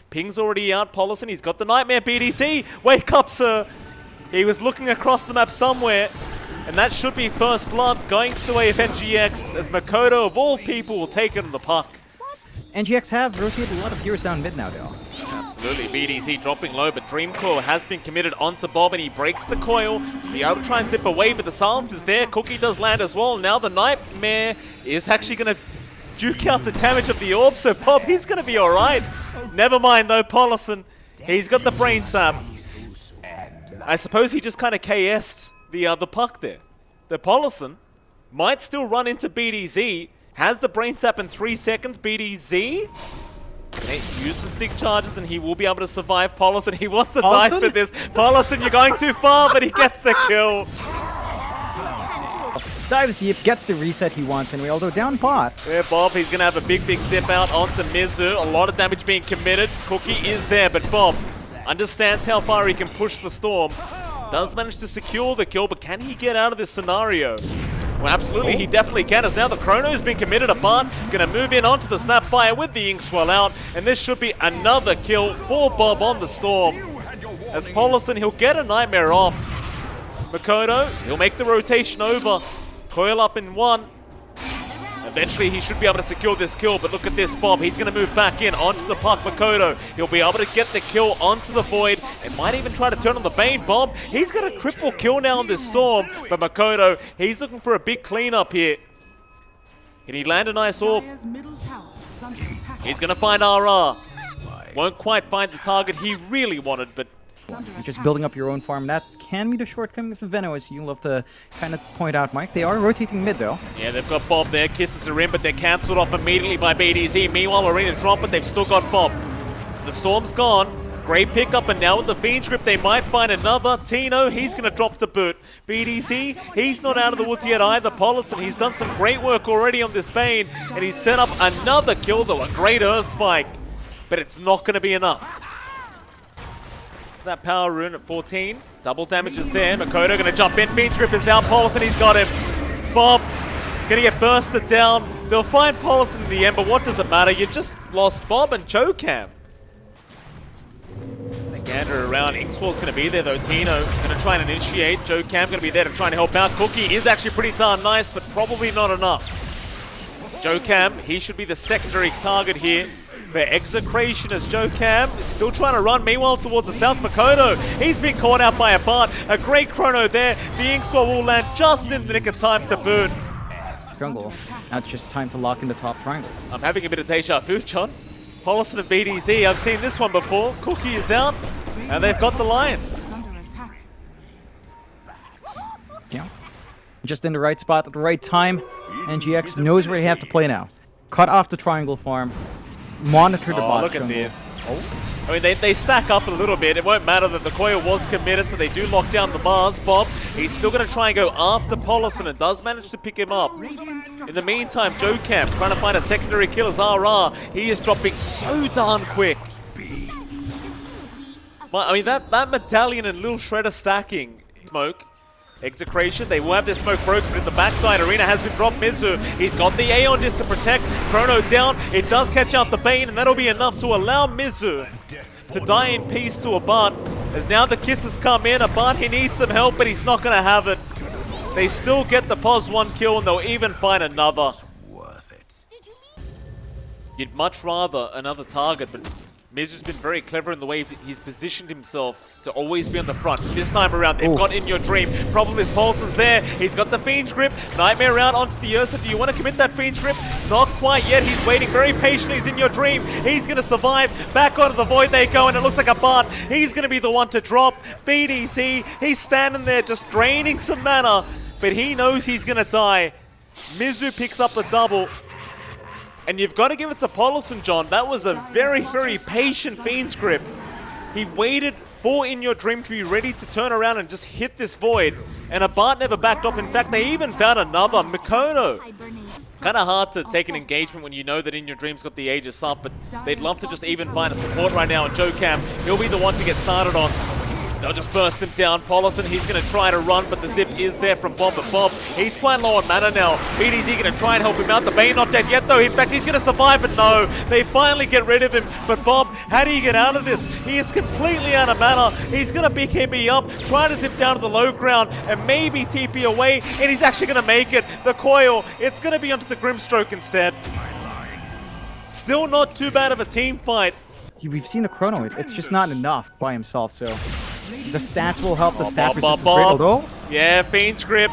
Ping's already out, Polison, he's got the Nightmare. BDC, wake up, sir! He was looking across the map somewhere, and that should be first blood going the way of NGX, as Makoto, of all people, will take it on the puck. NGX have rotated a lot of heroes down mid now, though. Absolutely, BDC dropping low, but Dreamcore has been committed onto Bob, and he breaks the coil. The able to try and zip away, but the silence is there. Cookie does land as well. Now the Nightmare is actually going to duke out the damage of the orb, so Bob, he's going to be alright. Never mind though, Polison, he's got the brain sap. I suppose he just kind of KS'd the puck there. The Polison might still run into BDZ, has the brain sap in 3 seconds. BDZ use the stick charges and he will be able to survive. Polison, he wants to die for this. Polison, you're going too far, but he gets the kill. Dives deep, gets the reset he wants anyway, although down bot. Yeah, Bob, he's going to have a big zip out onto Mizu. A lot of damage being committed. Cookie is there, but Bob understands how far he can push the storm. Does manage to secure the kill, but can he get out of this scenario? Well, absolutely, he definitely can, as now the Chrono's been committed apart. Going to move in onto the Snapfire with the Inkswell out, and this should be another kill for Bob on the storm. As Polison, he'll get a Nightmare off. Makoto, he'll make the rotation over. Coil up in one. Eventually, he should be able to secure this kill, but look at this, Bob. He's going to move back in onto the puck. Makoto, he'll be able to get the kill onto the Void and might even try to turn on the Bane. Bob, he's got a triple kill now on this Storm, but Makoto, he's looking for a big cleanup here. Can he land a nice orb? He's going to find RR. Won't quite find the target he really wanted, but You're just building up your own farm. That can be the shortcoming of the Veno, as you love to kind of point out, Mike. They are rotating mid, though. Yeah, they've got Bob there. Kisses are in, but they're cancelled off immediately by BDZ. Meanwhile, Arena's dropped, but they've still got Bob. So the Storm's gone. Great pickup, and now with the Fiend's Grip, they might find another. Tino, he's going to drop to boot. BDC, he's not out of the woods yet either. Polison, he's done some great work already on this Bane, and he's set up another kill, though. A great Earth Spike, but it's not going to be enough. That power rune at 14. Double damage is there. Makoto going to jump in. Fiend's Grip is out. Polison, he's got him. Bob going to get bursted down. They'll find Polison in the end, but what does it matter? You just lost Bob and Jocam. Gander around. Inkswell's going to be there though. Tino going to try and initiate. Jocam going to be there to try and help out. Cookie is actually pretty darn nice, but probably not enough. Jocam, he should be the secondary target here for EXECRATION, as Jocam is still trying to run. Meanwhile, towards the south, Makoto, he's been caught out by a Bart. A great chrono there. The Inkswell will land just in the nick of time to boot. Jungle. Now it's just time to lock in the top triangle. I'm having a bit of deja vu, John. Polison and BDZ, I've seen this one before. Cookie is out, and they've got the Lion. Yeah. Just in the right spot at the right time. NGX knows where they have to play now. Cut off the triangle farm. Monitor the bot. Look at this. I mean, they stack up a little bit. It won't matter that the coil was committed, so they do lock down the Mars. Bob, he's still going to try and go after Polison and does manage to pick him up. In the meantime, Jocam trying to find a secondary kill as RR. He is dropping so darn quick. I mean, that Medallion and Lil Shredder stacking. Smoke. EXECRATION, they will have their smoke broken, but in the backside, Arena has been dropped. Mizu, he's got the Aeon just to protect. Chrono down, it does catch out the Bane, and that'll be enough to allow Mizu to die in peace to a Bart. As now the kisses come in, a Bart, he needs some help, but he's not going to have it. They still get the pos 1 kill, and they'll even find another. You'd much rather another target, but Mizu's been very clever in the way he's positioned himself to always be on the front. This time around, they've got In Your Dream. Problem is, Polson's there. He's got the Fiend's Grip. Nightmare around onto the Ursa. Do you want to commit that Fiend's Grip? Not quite yet. He's waiting very patiently. He's In Your Dream. He's going to survive. Back onto the Void they go, and it looks like a Bart. He's going to be the one to drop. BDC, he's standing there just draining some mana, but he knows he's going to die. Mizu picks up the double. And you've got to give it to Polison, John. That was a very, very patient Fiend's Grip. He waited for In Your Dream to be ready to turn around and just hit this Void. And a Bart never backed off. In fact, they even found another. Makoto. Kind of hard to take an engagement when you know that In Your Dream's got the Aegis up, but they'd love to just even find a support right now. And Jocam, he'll be the one to get started on. They'll just burst him down. Paulison, he's going to try to run, but the zip is there from Bob. But Bob, he's quite low on mana now. BDZ going to try and help him out. The Bane not dead yet, though. In fact, he's going to survive, but no. They finally get rid of him. But Bob, how do you get out of this? He is completely out of mana. He's going to BKB up, try to zip down to the low ground, and maybe TP away, and he's actually going to make it. The coil, it's going to be onto the Grimstroke instead. Still not too bad of a team fight. We've seen the chrono. It's just not enough by himself, so the stats will help. The stat Bob, resistance rate, although... Yeah, Fiend's Grip.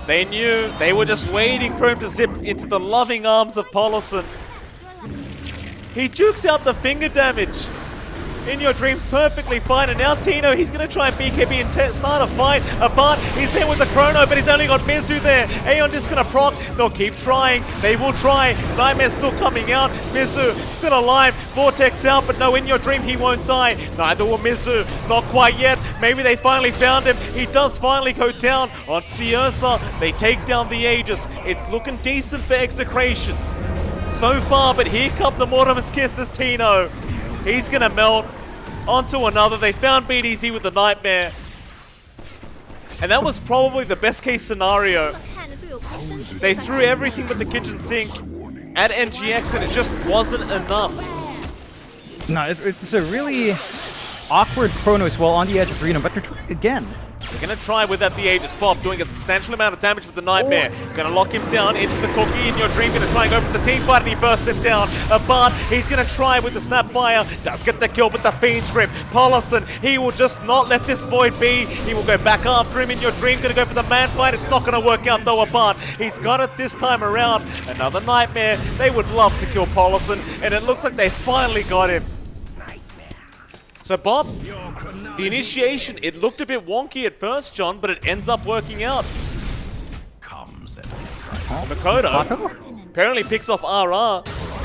They knew. They were just waiting for him to zip into the loving arms of Paulison. He jukes out the finger damage. In Your Dreams perfectly fine, and now Tino, he's going to try and BKB and start a fight. Abart, he's there with the chrono, but he's only got Mizu there. Aeon just going to proc. They'll keep trying. They will try. Nightmare's still coming out. Mizu still alive. Vortex out, but no, In Your Dream, he won't die. Neither will Mizu. Not quite yet. Maybe they finally found him. He does finally go down onto the Ursa. They take down the Aegis. It's looking decent for Execration so far, but here come the Mortimer's Kisses, Tino. He's gonna melt onto another. They found BDZ with the Nightmare. And that was probably the best case scenario. They threw everything but the kitchen sink at NGX and it just wasn't enough. No, it's a really awkward chrono as well on the edge of Reno, but they're trying again. They're going to try without the Aegis. Bob doing a substantial amount of damage with the Nightmare. Going to lock him down into the cookie. In Your Dream, going to try and go for the team fight, and he bursts him down. Bart, he's going to try with the Snapfire. Does get the kill, but the Fiend's Grip. Paulison, he will just not let this void be. He will go back after him. In Your Dream, going to go for the man fight. It's not going to work out, though, Bart. He's got it this time around. Another Nightmare. They would love to kill Paulison, and it looks like they finally got him. So Bob, the initiation, it looked a bit wonky at first, John, but it ends up working out. Makoto apparently picks off RR.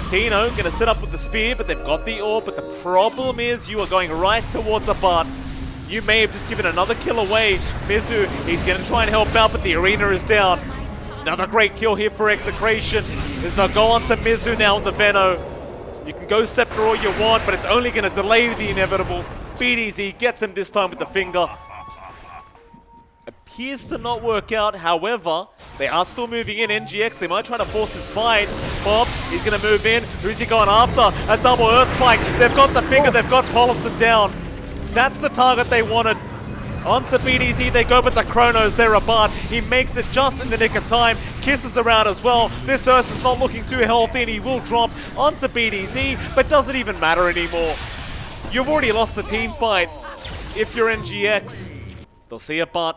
Tino gonna set up with the spear, but they've got the orb, but the problem is you are going right towards a Bart. You may have just given another kill away. Mizu, he's gonna try and help out, but the arena is down. Another great kill here for Execration. There's no go on to Mizu now on the Veno. You can go Scepter all you want, but it's only going to delay the inevitable. BDZ gets him this time with the finger. Appears to not work out, however, they are still moving in. NGX, they might try to force this fight. Bob, he's going to move in. Who's he going after? A double Earth Spike. They've got the finger, they've got Paulison down. That's the target they wanted. Onto BDZ they go, but the Chronos, they're a Bart. He makes it just in the nick of time. Kisses around as well. This Ursa's not looking too healthy, and he will drop onto BDZ, but doesn't even matter anymore. You've already lost the team fight. If you're NGX, they'll see a Bart.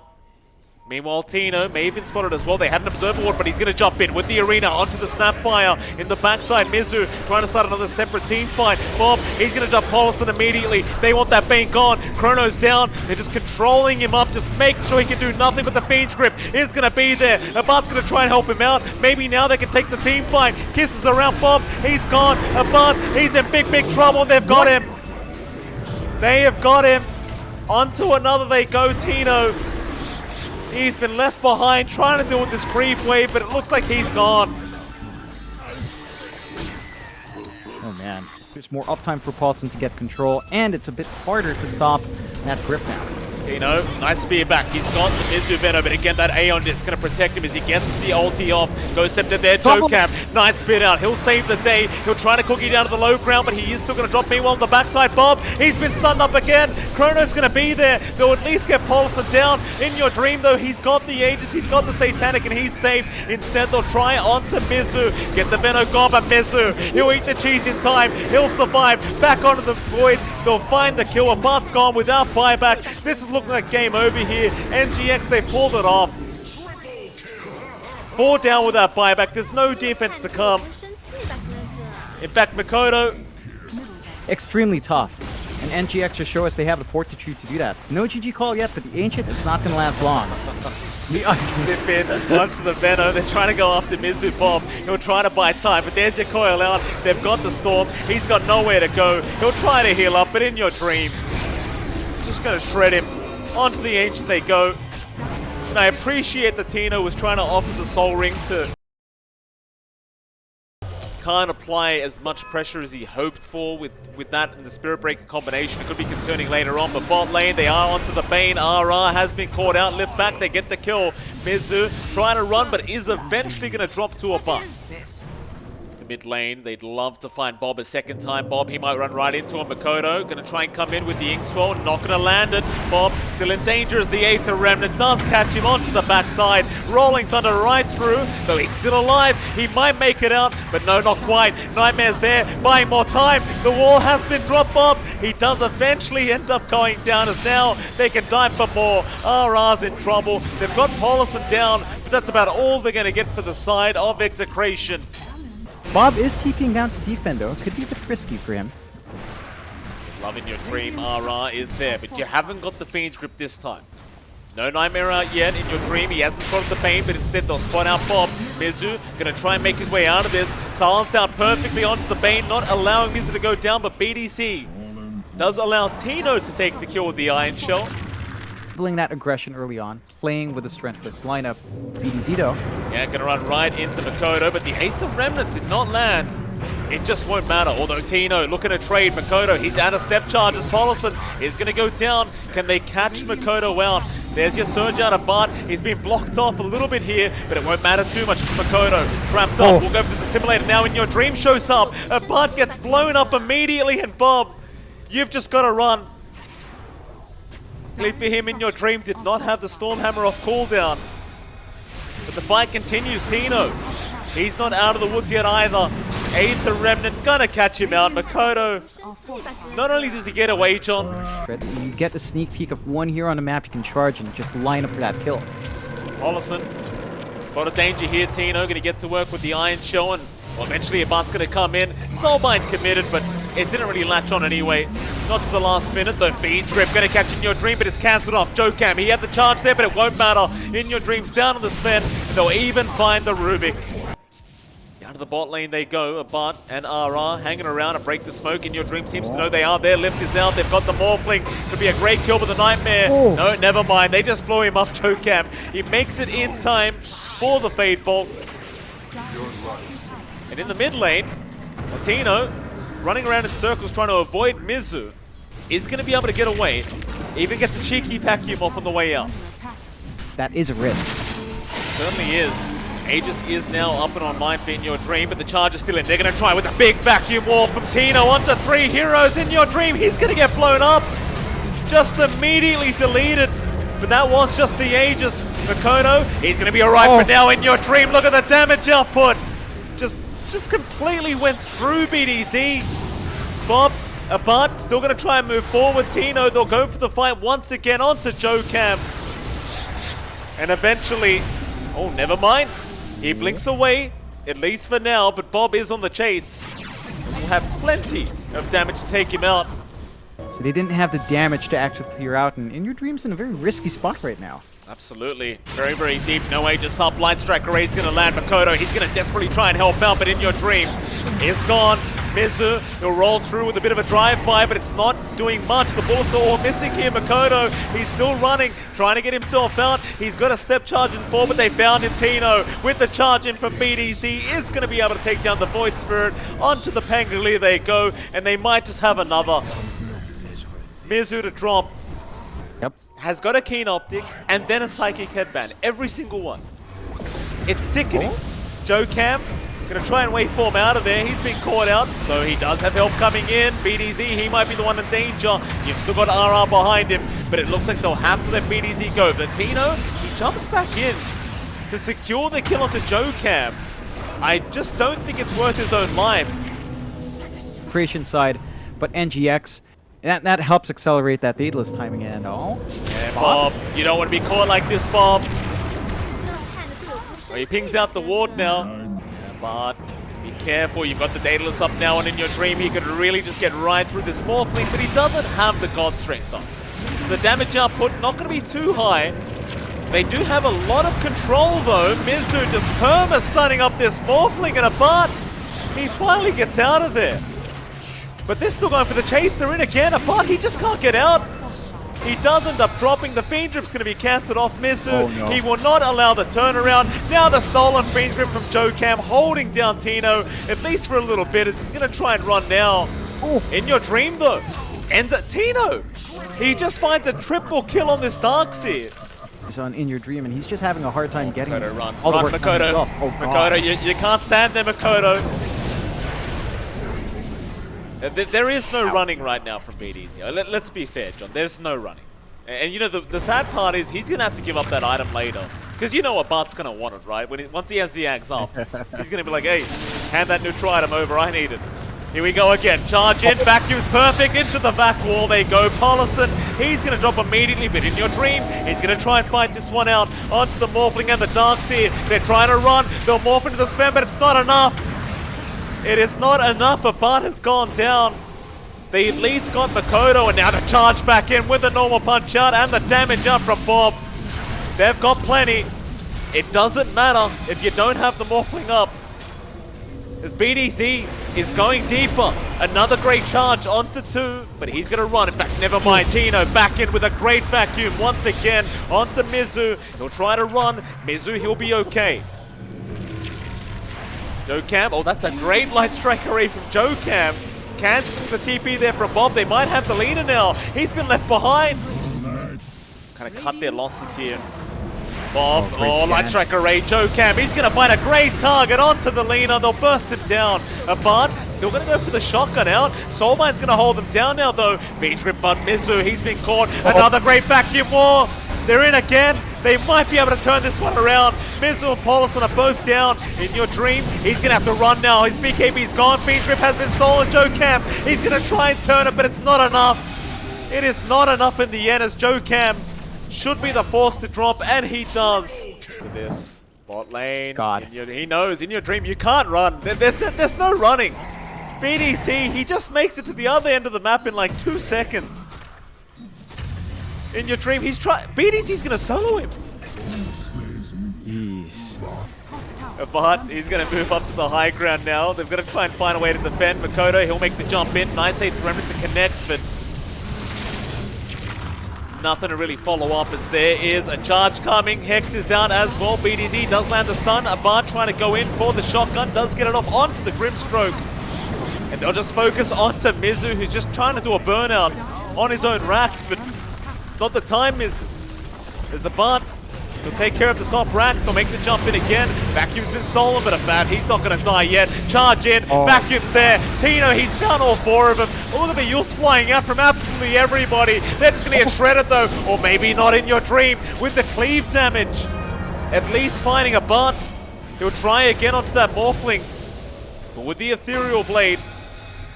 Meanwhile, Tino may have been spotted as well. They had an Observer Ward, but he's going to jump in with the arena onto the Snapfire. In the backside, Mizu trying to start another separate team fight. Bob, he's going to jump Paulison immediately. They want that Bane gone. Chrono's down. They're just controlling him up, just making sure he can do nothing, but the Fiend's Grip is going to be there. Abart's going to try and help him out. Maybe now they can take the team fight. Kisses around Bob. He's gone. Abart, he's in big, big trouble. They've got him. They have got him. Onto another they go, Tino. He's been left behind trying to deal with this creep wave, but it looks like he's gone. Oh man, there's more uptime for Paulson to get control, and it's a bit harder to stop that grip now. Tino, nice spear back. He's got the Mizu Venom, but again, that Aeon is going to protect him as he gets the ulti off. Goes Scepter there, Jocam. Nice spin out. He'll save the day. He'll try to cookie down to the low ground, but he is still going to drop. Meanwhile, on the backside, Bob, he's been stunned up again. Chrono's going to be there. They'll at least get Paulson down. In Your Dream, though, he's got the Aegis, he's got the Satanic, and he's safe. Instead, they'll try onto Mizu. Get the Venom gone, but Mizu, he'll eat the cheese in time. He'll survive. Back onto the void. They'll find the kill. Bart's gone without buyback. This is looking like game over here. NGX, they pulled it off. 4 down without buyback. There's no defense to come. In fact, Makoto, extremely tough. And NGX just show us they have the fortitude to do that. No GG call yet, but the Ancient, it's not going to last long. The items. Zip in onto the Venom. They're trying to go after Mizu Bob. He'll try to buy time, but there's your coil out. They've got the Storm. He's got nowhere to go. He'll try to heal up, but In Your Dream, just going to shred him. Onto the Ancient they go. And I appreciate that Tino was trying to offer the Soul Ring to can't apply as much pressure as he hoped for with that and the Spirit Breaker combination. It could be concerning later on, but bot lane, they are onto the Bane. RR has been caught out, lift back, they get the kill. Mizu trying to run, but is eventually going to drop to a butt. The mid lane, they'd love to find Bob a second time. Bob, he might run right into him. Makoto going to try and come in with the Ink Swell, not going to land it. Bob still in danger as the Aether Remnant does catch him onto the backside. Rolling Thunder right through, though he's still alive. He might make it out, but no, not quite. Nightmare's there, buying more time. The wall has been dropped, Bob. He does eventually end up going down, as now they can dive for more. RR's in trouble. They've got Paulison down, but that's about all they're going to get for the side of Execration. Bob is TPing down to defend though. Could be a bit risky for him. Love in your dream, RR is there, but you haven't got the Fiend's Grip this time. No Nightmare out yet in your dream. He hasn't spotted the Bane, but instead they'll spot out Bob. Mizu gonna try and make his way out of this. Silence out perfectly onto the Bane, not allowing Mizu to go down, but BDC does allow Tino to take the kill with the Iron Shell. Building that aggression early on, playing with a strengthless lineup. BDZ though. Yeah, gonna run right into Makoto, but the Aether Remnant did not land. It just won't matter, although Tino looking to trade Makoto. He's out of step charges. Paulison is gonna go down. Can they catch Makoto out? There's your surge out of Bart. He's been blocked off a little bit here, but it won't matter too much. It's Makoto trapped up. We'll go for the simulator now. In your dream shows up. Bart gets blown up immediately, and Bob, you've just got to run. Luckily for him, in your dream did not have the Stormhammer off cooldown. But the fight continues. Tino, he's not out of the woods yet either. Aether Remnant gonna catch him out. Makoto, not only does he get a wage on, you get a sneak peek of one here on the map, you can charge and just line up for that kill. Paulison, spot of danger here. Tino gonna get to work with the Iron Shell, and well, eventually Abant's gonna come in. Soulbind committed, but it didn't really latch on anyway. Not to the last minute, though. Fiend's Grip gonna catch in your dream, but it's cancelled off. Jokam, he had the charge there, but it won't matter. In your dream's down on the Sven, and they'll even find the Rubik. Down to the bot lane they go. Abant and RR hanging around to break the smoke. In your dream seems to know they are there. Lift is out. They've got the Morphling. Could be a great kill with the Nightmare. Oh. No, never mind. They just blow him up. Jokam. He makes it in time for the Fade Bolt. And in the mid lane, Tino running around in circles trying to avoid Mizu is going to be able to get away. Even gets a cheeky vacuum off on the way out. That is a risk. Certainly is. Aegis is now up and online for In Your Dream, but the charge is still in. They're going to try with a big vacuum wall from Tino onto 3 heroes. In Your Dream, he's going to get blown up. Just immediately deleted. But that was just the Aegis. Makoto, he's going to be alright for now. In Your Dream, look at the damage output. Just completely went through BDZ. Bob, Abant still going to try and move forward. Tino, they'll go for the fight once again onto Jokam. And eventually, oh, never mind. He blinks away, at least for now, but Bob is on the chase. We'll have plenty of damage to take him out. So they didn't have the damage to actually clear out, and In Your Dream's in a very risky spot right now. Absolutely. Very, very deep. No Aegis up. Blind Strike Raid's going to land. Makoto, he's going to desperately try and help out, but In Your Dream is gone. Mizu, he'll roll through with a bit of a drive-by, but it's not doing much. The bullets are all missing here. Makoto, he's still running, trying to get himself out. He's got a step charge in forward, but they found him. Tino, with the charge in from BDC, is going to be able to take down the Void Spirit. Onto the Pangolier they go, and they might just have another. Mizu to drop. Yep. Has got a Keen Optic, and then a Psychic Headband. Every single one. It's sickening. Jokam, gonna try and wait for him out of there. He's been caught out, so he does have help coming in. BDZ, he might be the one in danger. You've still got RR behind him, but it looks like they'll have to let BDZ go. But Tino, he jumps back in to secure the kill onto Jokam. I just don't think it's worth his own life. Creation side, but NGX, that helps accelerate that Daedalus timing and all. Yeah, Bob, you don't want to be caught like this, Bob. Well, he pings out the ward now. Yeah, but be careful, you've got the Daedalus up now, and In Your Dream he could really just get right through this Morphling, but he doesn't have the God Strength on. The damage output not going to be too high. They do have a lot of control though. Mizu just perma-stunning up this Morphling, and Abant, he finally gets out of there. But they're still going for the chase. They're in again. Abant, he just can't get out. He does end up dropping. The Fiend Grip's going to be cancelled off Mizu. Oh, no. He will not allow the turnaround. Now the stolen Fiend Grip from Jocam holding down Tino, at least for a little bit, as he's going to try and run now. Ooh. In your dream, though, ends at Tino. He just finds a triple kill on this Darkseid. He's on In Your Dream, and he's just having a hard time getting Makoto, run. all the Run, work done Makoto. himself. Oh, God. Makoto, you can't stand there, Makoto. There is no running right now from BTS. Let's be fair, John. There's no running. And you know, the sad part is he's going to have to give up that item later. Because you know what Bart's going to want it, right? Once he has the axe up, he's going to be like, hey, hand that neutral item over. I need it. Here we go again. Charge in. Vacuum's perfect. Into the back wall they go. Paulison, he's going to drop immediately. But In Your Dream, he's going to try and fight this one out. Onto the Morphling and the Darkseid. They're trying to run. They'll morph into the Sven, but it's not enough. It is not enough. But Bart has gone down. They at least got Makoto, and now the charge back in with the normal punch out and the damage out from Bob. They've got plenty. It doesn't matter if you don't have the Morphling up. As BDZ is going deeper. Another great charge onto 2, but he's going to run. In fact, never mind. Tino back in with a great vacuum once again onto Mizu. He'll try to run. Mizu, he'll be okay. Jocam, oh, that's a great light strike array from Jocam. Canceling the TP there from Bob. They might have the leader now. He's been left behind. Kind of cut their losses here. Bob, oh, light strike array, Jocam, he's going to find a great target onto the leaner. They'll burst him down. Bart still going to go for the shotgun out. Soulmine's going to hold them down now, though. Beach Rip, but Mizu, he's been caught. Another great vacuum war. They're in again. They might be able to turn this one around. Mizu and Paulison are both down. In Your Dream, he's going to have to run now. His BKB's gone. Beach Rip has been stolen. Jocam, he's going to try and turn it, but it's not enough. It is not enough in the end, as Jocam should be the fourth to drop, and he does. Look at this. Bot lane. God. He knows. In Your Dream, you can't run. There's no running. BDC, he just makes it to the other end of the map in like 2 seconds. In Your Dream, BDC's gonna solo him. Jeez. But he's gonna move up to the high ground now. They've got to try and find a way to defend. Makoto, he'll make the jump in. Nice save for Remnant to connect, but nothing to really follow up, as there is a charge coming. Hex is out as well. BDZ does land the stun. Abad trying to go in for the shotgun. Does get it off onto the Grimstroke. And they'll just focus onto Mizu, who's just trying to do a burnout on his own racks, but it's not the time, Mizu. There's Abad. He'll take care of the top racks. They'll make the jump in again. Vacuum's been stolen, but Abad, he's not going to die yet. Charge in. Oh. Vacuum's there. Tino, he's found all 4 of them. Look at the Yules flying out from absolutely everybody. They're just going to get shredded, though. Or maybe not In Your Dream with the cleave damage. At least finding Abad. He'll try again onto that Morphling. But with the Ethereal Blade.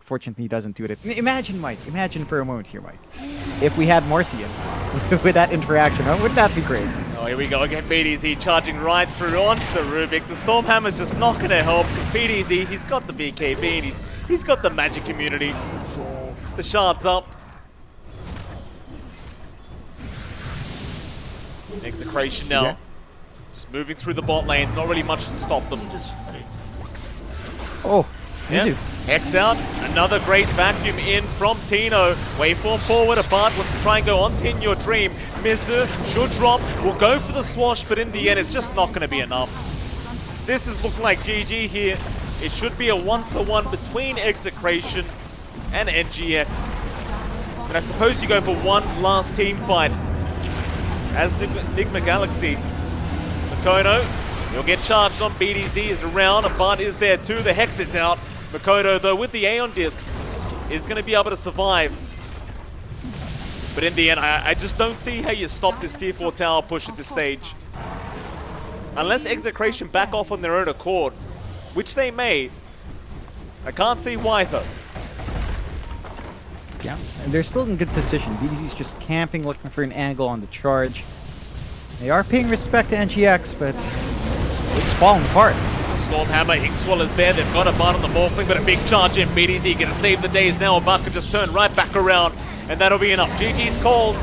Fortunately, he doesn't do it. Imagine, Mike. Imagine for a moment here, Mike. If we had Marcian with that interaction, wouldn't that be great? Oh, here we go again. BDZ charging right through onto the Rubik. The Stormhammer's just not going to help, because BDZ, he's got the BKB and he's got the magic immunity. The shard's up. Execration now. Yeah. Just moving through the bot lane. Not really much to stop them. Oh, Yeah. Mizu. Hex out. Another great vacuum in from Tino. Waveform forward. Abad wants to try and go on to In Your Dream. Mizu should drop. Will go for the swash, but in the end, it's just not going to be enough. This is looking like GG here. It should be a 1-to-1 between Execration and NGX. And I suppose you go for one last team fight as NIGMA Galaxy. Makoto, he'll get charged on. BDZ is around. Abad is there too. The Hex is out. Makoto, though, with the Aeon Disc, is going to be able to survive. But in the end, I just don't see how you stop this tier 4 tower push at this stage. Unless Execration back off on their own accord, which they may. I can't see why, though. Yeah, and they're still in good position. BDZ's just camping, looking for an angle on the charge. They are paying respect to NGX, but it's falling apart. Stormhammer, Inkswell is there. They've got a bar on the Morphling, but a big charge in. BDZ going to save the days now. Abad can just turn right back around, and that'll be enough. GG's called.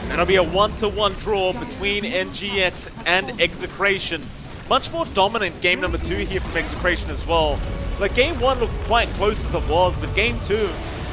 That'll be a 1-to-1 draw between NGX and Execration. Much more dominant game number 2 here from Execration as well. Like, game 1 looked quite close as it was, but game 2,